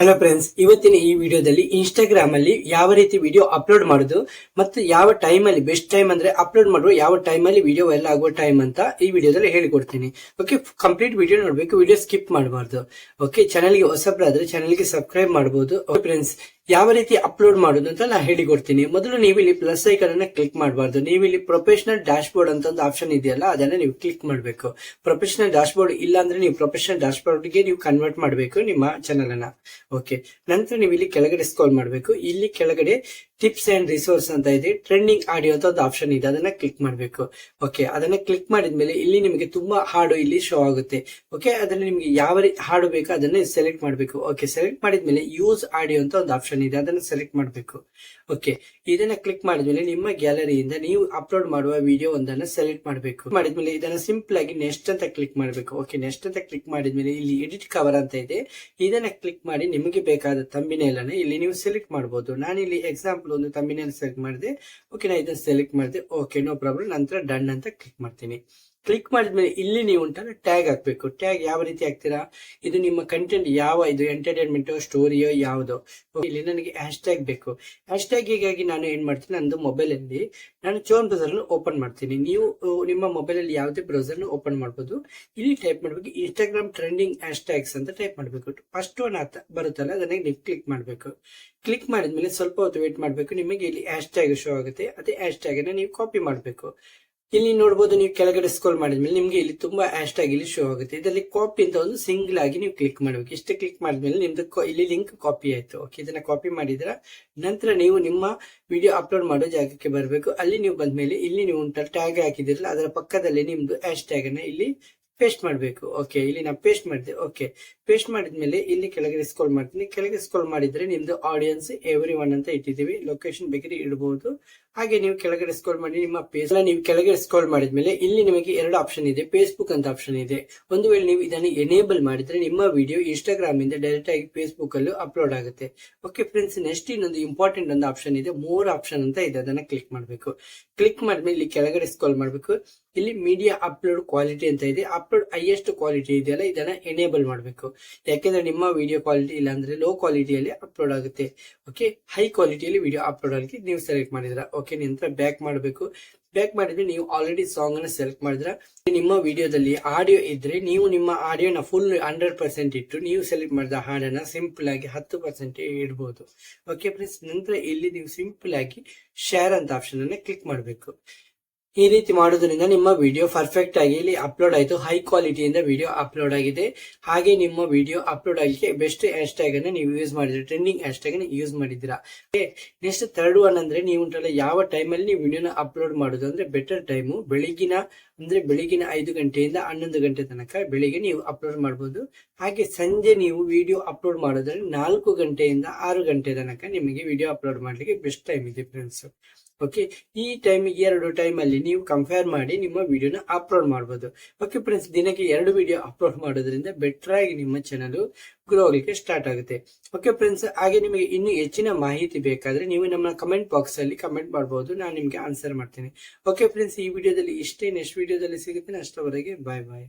Hello friends, ಇವತ್ತಿನ ಈ ವಿಡಿಯೋದಲ್ಲಿ ಇನ್ಸ್ಟಾಗ್ರಾಮ್ ಅಲ್ಲಿ ಯಾವ ರೀತಿ ವಿಡಿಯೋ ಅಪ್ಲೋಡ್ ಮಾಡೋದು ಮತ್ತು ಯಾವ ಟೈಮ್ ಅಲ್ಲಿ ಬೆಸ್ಟ್ ಟೈಮ್ ಅಂದ್ರೆ ಅಪ್ಲೋಡ್ ಮಾಡುವ ಯಾವ ಟೈಮ್ ಅಲ್ಲಿ ವಿಡಿಯೋ ಎಲ್ಲ ಆಗುವ ಟೈಮ್ ಅಂತ ಈ ವಿಡಿಯೋದಲ್ಲಿ ಹೇಳಿಕೊಡ್ತೀನಿ. ಓಕೆ, ಕಂಪ್ಲೀಟ್ ವಿಡಿಯೋ ನೋಡಬೇಕು, ವಿಡಿಯೋ ಸ್ಕಿಪ್ ಮಾಡಬಾರ್ದು. ಓಕೆ, ಚಾನಲ್ಗೆ ಹೊಸಬ್ರಾದ್ರೆ ಚಾನಲ್ಗೆ ಸಬ್ಸ್ಕ್ರೈಬ್ ಮಾಡಬಹುದು. ಓಕೆ ಫ್ರೆಂಡ್ಸ್, ಯಾವ ರೀತಿ ಅಪ್ಲೋಡ್ ಮಾಡೋದು ಅಂತ ನಾನು ಹೇಳಿಕೊಡ್ತೀನಿ. ಮೊದಲು ನೀವು ಇಲ್ಲಿ ಪ್ಲಸ್ ಐಕನ್ ಅನ್ನ ಕ್ಲಿಕ್ ಮಾಡಬಾರ್ದು. ನೀವು ಇಲ್ಲಿ ಪ್ರೊಫೆಷನಲ್ ಡ್ಯಾಶ್ ಬೋರ್ಡ್ ಅಂತ ಒಂದು ಆಪ್ಷನ್ ಇದೆಯಲ್ಲ, ಅದನ್ನ ನೀವು ಕ್ಲಿಕ್ ಮಾಡಬೇಕು. ಪ್ರೊಫೆಷನಲ್ ಡ್ಯಾಶ್ ಬೋರ್ಡ್ ಇಲ್ಲ ಅಂದ್ರೆ ನೀವು ಪ್ರೊಫೆಷನಲ್ ಡ್ಯಾಶ್ ಬೋರ್ಡ್ ಗೆ ನೀವು ಕನ್ವರ್ಟ್ ಮಾಡಬೇಕು ನಿಮ್ಮ ಚಾನಲ್ ಅನ್ನ. ಓಕೆ, ನಂತರ ನೀವು ಇಲ್ಲಿ ಕೆಳಗಡೆ ಸ್ಕ್ರೋಲ್ ಮಾಡಬೇಕು. ಇಲ್ಲಿ ಕೆಳಗಡೆ ಟಿಪ್ಸ್ ಅಂಡ್ ರಿಸೋರ್ಸ್ ಅಂತ ಇದೆ, ಟ್ರೆಂಡಿಂಗ್ ಆಡಿಯೋ ಅಂತ ಒಂದು ಆಪ್ಷನ್ ಇದೆ, ಅದನ್ನ ಕ್ಲಿಕ್ ಮಾಡಬೇಕು. ಓಕೆ, ಅದನ್ನ ಕ್ಲಿಕ್ ಮಾಡಿದ್ಮೇಲೆ ಇಲ್ಲಿ ನಿಮಗೆ ತುಂಬಾ ಹಾಡು ಇಲ್ಲಿ ಶೋ ಆಗುತ್ತೆ. ಓಕೆ, ಅದನ್ನ ನಿಮಗೆ ಯಾವ ಹಾಡು ಬೇಕೋ ಅದನ್ನ ಸೆಲೆಕ್ಟ್ ಮಾಡಬೇಕು. ಓಕೆ, ಸೆಲೆಕ್ಟ್ ಮಾಡಿದ್ಮೇಲೆ ಯೂಸ್ ಆಡಿಯೋ ಅಂತ ಒಂದು ಆಪ್ಷನ್ ಇದೆ, ಅದನ್ನ ಸೆಲೆಕ್ಟ್ ಮಾಡಬೇಕು. ಓಕೆ, ಇದನ್ನ ಕ್ಲಿಕ್ ಮಾಡಿದ್ಮೇಲೆ ನಿಮ್ಮ ಗ್ಯಾಲರಿಯಿಂದ ನೀವು ಅಪ್ಲೋಡ್ ಮಾಡುವ ವಿಡಿಯೋ ಒಂದನ್ನ ಸೆಲೆಕ್ಟ್ ಮಾಡಬೇಕು. ಮಾಡಿದ್ಮೇಲೆ ಇದನ್ನ ಸಿಂಪಲ್ ಆಗಿ ನೆಕ್ಸ್ಟ್ ಅಂತ ಕ್ಲಿಕ್ ಮಾಡಬೇಕು. ಓಕೆ, ನೆಕ್ಸ್ಟ್ ಅಂತ ಕ್ಲಿಕ್ ಮಾಡಿದ್ಮೇಲೆ ಇಲ್ಲಿ ಎಡಿಟ್ ಕವರ್ ಅಂತ ಇದೆ, ಇದನ್ನ ಕ್ಲಿಕ್ ಮಾಡಿ ನಿಮಗೆ ಬೇಕಾದ ಥಂಬ್ನೇಲ್ ಅನ್ನು ಇಲ್ಲಿ ನೀವು ಸೆಲೆಕ್ಟ್ ಮಾಡಬಹುದು. ನಾನು ಇಲ್ಲಿ ಎಕ್ಸಾಂಪಲ್ ಒಂದು ಥಂಬ್ನೇಲ್ ಸೆಲೆಕ್ಟ್ ಮಾಡಿದೆ. ಓಕೆ, ನಾನು ಇದನ್ನ ಸೆಲೆಕ್ಟ್ ಮಾಡಿದೆ. Okay, no problem. ನಂತರ ಡನ್ ಅಂತ ಕ್ಲಿಕ್ ಮಾಡ್ತೀನಿ. ಕ್ಲಿಕ್ ಮಾಡಿದ್ಮೇಲೆ ಇಲ್ಲಿ ನೀವು ಉಂಟಲ್ಲ ಟ್ಯಾಗ್ ಹಾಕ್ಬೇಕು. ಟ್ಯಾಗ್ ಯಾವ ರೀತಿ ಹಾಕ್ತೀರಾ, ಇದು ನಿಮ್ಮ ಕಂಟೆಂಟ್ ಯಾವ, ಇದು ಎಂಟರ್ಟೈನ್ಮೆಂಟ್ ಸ್ಟೋರಿಯೋ ಯಾವ್ದೋ. ಇಲ್ಲಿ ನನಗೆ ಹ್ಯಾಶ್ ಟ್ಯಾಗ್ ಬೇಕು. ಹ್ಯಾಶ್ ಟ್ಯಾಗ್ ಹೀಗಾಗಿ ನಾನು ಏನ್ ಮಾಡ್ತೀನಿ, ನಂದು ಮೊಬೈಲ್ ಅಲ್ಲಿ ನಾನು ಕ್ರೋಮ್ ಬ್ರೌಸರ್ ಓಪನ್ ಮಾಡ್ತೀನಿ. ನೀವು ನಿಮ್ಮ ಮೊಬೈಲ್ ಅಲ್ಲಿ ಯಾವುದೇ ಬ್ರೌಸರ್ ಓಪನ್ ಮಾಡಬಹುದು. ಇಲ್ಲಿ ಟೈಪ್ ಮಾಡ್ಬೇಕು ಇನ್ಸ್ಟಾಗ್ರಾಮ್ ಟ್ರೆಂಡಿಂಗ್ ಹ್ಯಾಶ್ ಟ್ಯಾಗ್ಸ್ ಅಂತ ಟೈಪ್ ಮಾಡ್ಬೇಕು. ಫಸ್ಟ್ ಒನ್ ಬರುತ್ತಲ್ಲ, ಅದನ್ನ ನೀವು ಕ್ಲಿಕ್ ಮಾಡ್ಬೇಕು. ಕ್ಲಿಕ್ ಮಾಡಿದ್ಮೇಲೆ ಸ್ವಲ್ಪ ಹೊತ್ತು ವೇಟ್ ಮಾಡ್ಬೇಕು. ನಿಮಗೆ ಇಲ್ಲಿ ಹ್ಯಾಶ್ ಟ್ಯಾಗ್ ಶೋ ಆಗುತ್ತೆ. ಅದೇ ಹ್ಯಾಶ್ ಟ್ಯಾಗ್ ಅನ್ನ ನೀವು ಕಾಪಿ ಮಾಡ್ಬೇಕು. ಇಲ್ಲಿ ನೋಡಬಹುದು, ನೀವು ಕೆಳಗಡೆ ಸ್ಕ್ರೋಲ್ ಮಾಡಿದ್ಮೇಲೆ ನಿಮ್ಗೆ ಇಲ್ಲಿ ತುಂಬಾ ಹ್ಯಾಶ್ ಟ್ಯಾಗ್ ಇಲ್ಲಿ ಶೋ ಆಗುತ್ತೆ. ಇದರಲ್ಲಿ ಕಾಪಿ ಅಂತ ಒಂದು ಸಿಂಗಲ್ ಆಗಿ ನೀವು ಕ್ಲಿಕ್ ಮಾಡಬೇಕು. ಇಷ್ಟೇ ಕ್ಲಿಕ್ ಮಾಡಿದ್ಮೇಲೆ ನಿಮ್ದು ಇಲ್ಲಿ ಲಿಂಕ್ ಕಾಪಿ ಆಯ್ತು. ಓಕೆ, ಇದನ್ನ ಕಾಪಿ ಮಾಡಿದ್ರ ನಂತರ ನೀವು ನಿಮ್ಮ ವಿಡಿಯೋ ಅಪ್ಲೋಡ್ ಮಾಡೋ ಜಾಗಕ್ಕೆ ಬರಬೇಕು. ಅಲ್ಲಿ ನೀವು ಬಂದ್ಮೇಲೆ ಇಲ್ಲಿ ನೀವು ಟ್ಯಾಗ್ ಹಾಕಿದಿರಲ್ಲ, ಅದರ ಪಕ್ಕದಲ್ಲಿ ನಿಮ್ದು ಹ್ಯಾಶ್ ಟ್ಯಾಗ್ ಅನ್ನ ಇಲ್ಲಿ ಪೇಸ್ಟ್ ಮಾಡಬೇಕು. ಓಕೆ, ಇಲ್ಲಿ ನಾನು ಪೇಸ್ಟ್ ಮಾಡಿದೆ. ಓಕೆ, ಪೇಸ್ಟ್ ಮಾಡಿದ್ಮೇಲೆ ಇಲ್ಲಿ ಕೆಳಗಡೆ ಸ್ಕ್ರೋಲ್ ಮಾಡ್ತೀನಿ. ಕೆಳಗೆ ಸ್ಕ್ರೋಲ್ ಮಾಡಿದ್ರೆ ನಿಮ್ದು ಆಡಿಯನ್ಸ್ ಎವ್ರಿ ಒನ್ ಅಂತ ಇಟ್ಟಿದ್ದೀವಿ. ಲೊಕೇಶನ್ ಬೇಕಿದ್ರೆ ಇಡಬಹುದು. ಹಾಗೆ ನೀವು ಕೆಳಗಡೆ ಸ್ಕ್ರೋಲ್ ಮಾಡಿ ನಿಮ್ಮ ಪೇಜ್ ನೀವು ಕೆಳಗಡೆ ಸ್ಕ್ರೋಲ್ ಮಾಡಿದ್ಮೇಲೆ ಇಲ್ಲಿ ನಿಮಗೆ ಎರಡು ಆಪ್ಷನ್ ಇದೆ. ಫೇಸ್ಬುಕ್ ಅಂತ ಆಪ್ಷನ್ ಇದೆ. ಒಂದು ವೇಳೆ ನೀವು ಇದನ್ನು ಎನೇಬಲ್ ಮಾಡಿದ್ರೆ ನಿಮ್ಮ ವಿಡಿಯೋ ಇನ್ಸ್ಟಾಗ್ರಾಮ್ ಇಂದ ಡೈರೆಕ್ಟ್ ಆಗಿ ಫೇಸ್ಬುಕ್ ಅಲ್ಲೂ ಅಪ್ಲೋಡ್ ಆಗುತ್ತೆ. ಓಕೆ ಫ್ರೆಂಡ್ಸ್, ನೆಕ್ಸ್ಟ್ ಇನ್ನೊಂದು ಇಂಪಾರ್ಟೆಂಟ್ ಒಂದು ಆಪ್ಷನ್ ಇದೆ, ಮೋರ್ ಆಪ್ಷನ್ ಅಂತ ಇದೆ, ಅದನ್ನ ಕ್ಲಿಕ್ ಮಾಡಬೇಕು. ಕ್ಲಿಕ್ ಮಾಡಿದ್ಮೇಲೆ ಇಲ್ಲಿ ಕೆಳಗಡೆ ಸ್ಕ್ರೋಲ್ ಮಾಡಬೇಕು. ಇಲ್ಲಿ ಮೀಡಿಯಾ ಅಪ್ಲೋಡ್ ಕ್ವಾಲಿಟಿ ಅಂತ ಇದೆ. ಅಪ್ಲೋಡ್ ಹೈಯೆಸ್ಟ್ ಕ್ವಾಲಿಟಿ ಇದೆಯಲ್ಲ, ಇದನ್ನ ಎನೇಬಲ್ ಮಾಡಬೇಕು. ಯಾಕೆಂದ್ರೆ ನಿಮ್ಮ ವಿಡಿಯೋ ಕ್ವಾಲಿಟಿ ಇಲ್ಲ ಅಂದ್ರೆ ಲೋ ಕ್ವಾಲಿಟಿಯಲ್ಲಿ ಅಪ್ಲೋಡ್ ಆಗುತ್ತೆ. ಓಕೆ, ಹೈ ಕ್ವಾಲಿಟಿಯಲ್ಲಿ ವಿಡಿಯೋ ಅಪ್ಲೋಡ್ ಆಗಲಿಕ್ಕೆ ನೀವು ಸೆಲೆಕ್ಟ್ ಮಾಡಿದ್ರ. ಓಕೆ, ನಂತರ ಬ್ಯಾಕ್ ಮಾಡಬೇಕು. ಬ್ಯಾಕ್ ಮಾಡಿದ್ರೆ ನೀವು ಆಲ್ರೆಡಿ ಸಾಂಗ್ ಅನ್ನು ಸೆಲೆಕ್ಟ್ ಮಾಡಿದ್ರ. ನಿಮ್ಮ ವಿಡಿಯೋದಲ್ಲಿ ಆಡಿಯೋ ಇದ್ರೆ ನೀವು ನಿಮ್ಮ ಆಡಿಯೋನ ಫುಲ್ 100% ಇಟ್ಟು ನೀವು ಸೆಲೆಕ್ಟ್ ಮಾಡಿದ ಹಾಡನ್ನ ಸಿಂಪಲ್ ಆಗಿ 10% ಇಡಬಹುದು. ಓಕೆ ಫ್ರೆಂಡ್ಸ್, ನಂತರ ಇಲ್ಲಿ ನೀವು ಸಿಂಪಲ್ ಆಗಿ ಶೇರ್ ಅಂತ ಆಪ್ಷನ್ ಅನ್ನ ಕ್ಲಿಕ್ ಮಾಡಬೇಕು. ಈ ರೀತಿ ಮಾಡೋದ್ರಿಂದ ನಿಮ್ಮ ವಿಡಿಯೋ ಪರ್ಫೆಕ್ಟ್ ಆಗಿ ಇಲ್ಲಿ ಅಪ್ಲೋಡ್ ಆಯಿತು. ಹೈ ಕ್ವಾಲಿಟಿಯಿಂದ ವಿಡಿಯೋ ಅಪ್ಲೋಡ್ ಆಗಿದೆ. ಹಾಗೆ ನಿಮ್ಮ ವಿಡಿಯೋ ಅಪ್ಲೋಡ್ ಆಗಲಿಕ್ಕೆ ಬೆಸ್ಟ್ ಹ್ಯಾಶ್ ಟ್ಯಾಗ್ ಅನ್ನು ನೀವು ಯೂಸ್ ಮಾಡಿದ್ರೆ, ಟ್ರೆಂಡಿಂಗ್ ಹ್ಯಾಶ್ ಟ್ಯಾಗ್ ಅನ್ನು ಯೂಸ್ ಮಾಡಿದ್ದೀರಾ. ನೆಕ್ಸ್ಟ್ ಥರ್ಡ್ ಒನ್ ಅಂದ್ರೆ ನೀವು ಉಂಟಲ್ಲ, ಯಾವ ಟೈಮ್ ಅಲ್ಲಿ ನೀವು ವಿಡಿಯೋನ ಅಪ್ಲೋಡ್ ಮಾಡೋದು ಅಂದ್ರೆ ಬೆಟರ್ ಟೈಮು ಬೆಳಗಿನ 5 ಗಂಟೆಯಿಂದ 11 ಗಂಟೆ ತನಕ ಬೆಳಿಗ್ಗೆ ನೀವು ಅಪ್ಲೋಡ್ ಮಾಡಬಹುದು. ಹಾಗೆ ಸಂಜೆ ನೀವು ವಿಡಿಯೋ ಅಪ್ಲೋಡ್ ಮಾಡೋದ್ರೆ 4 ಗಂಟೆಯಿಂದ 6 ಗಂಟೆ ತನಕ ನಿಮಗೆ ವಿಡಿಯೋ ಅಪ್ಲೋಡ್ ಮಾಡ್ಲಿಕ್ಕೆ ಬೆಸ್ಟ್ ಟೈಮ್ ಇದೆ ಫ್ರೆಂಡ್ಸ್. ಓಕೆ, ಈ ಎರಡು ಟೈಮ್ ಅಲ್ಲಿ ನೀವು ಕಂಪೇರ್ ಮಾಡಿ ನಿಮ್ಮ ವಿಡಿಯೋನ ಅಪ್ಲೋಡ್ ಮಾಡಬಹುದು. ಓಕೆ ಫ್ರೆಂಡ್ಸ್, ದಿನಕ್ಕೆ 2 ವಿಡಿಯೋ ಅಪ್ಲೋಡ್ ಮಾಡೋದ್ರಿಂದ ಬೆಟರ್ ಆಗಿ ನಿಮ್ಮ ಚಾನಲ್ ಗ್ರೋ ಆಗಲಿಕ್ಕೆ ಸ್ಟಾರ್ಟ್ ಆಗುತ್ತೆ. ಓಕೆ ಫ್ರೆಂಡ್ಸ್, ಹಾಗೆ ನಿಮಗೆ ಇನ್ನು ಹೆಚ್ಚಿನ ಮಾಹಿತಿ ಬೇಕಾದ್ರೆ ನೀವು ನಮ್ಮ ಕಮೆಂಟ್ ಬಾಕ್ಸ್ ಅಲ್ಲಿ ಕಮೆಂಟ್ ಮಾಡಬಹುದು, ನಾನು ನಿಮ್ಗೆ ಆನ್ಸರ್ ಮಾಡ್ತೀನಿ. ಓಕೆ ಫ್ರೆಂಡ್ಸ್, ಈ ವಿಡಿಯೋದಲ್ಲಿ ಇಷ್ಟೇ. ನೆಕ್ಸ್ಟ್ ವಿಡಿಯೋದಲ್ಲಿ ಸಿಗುತ್ತೆ. ಅಷ್ಟರವರೆಗೆ ಬಾಯ್ ಬಾಯ್.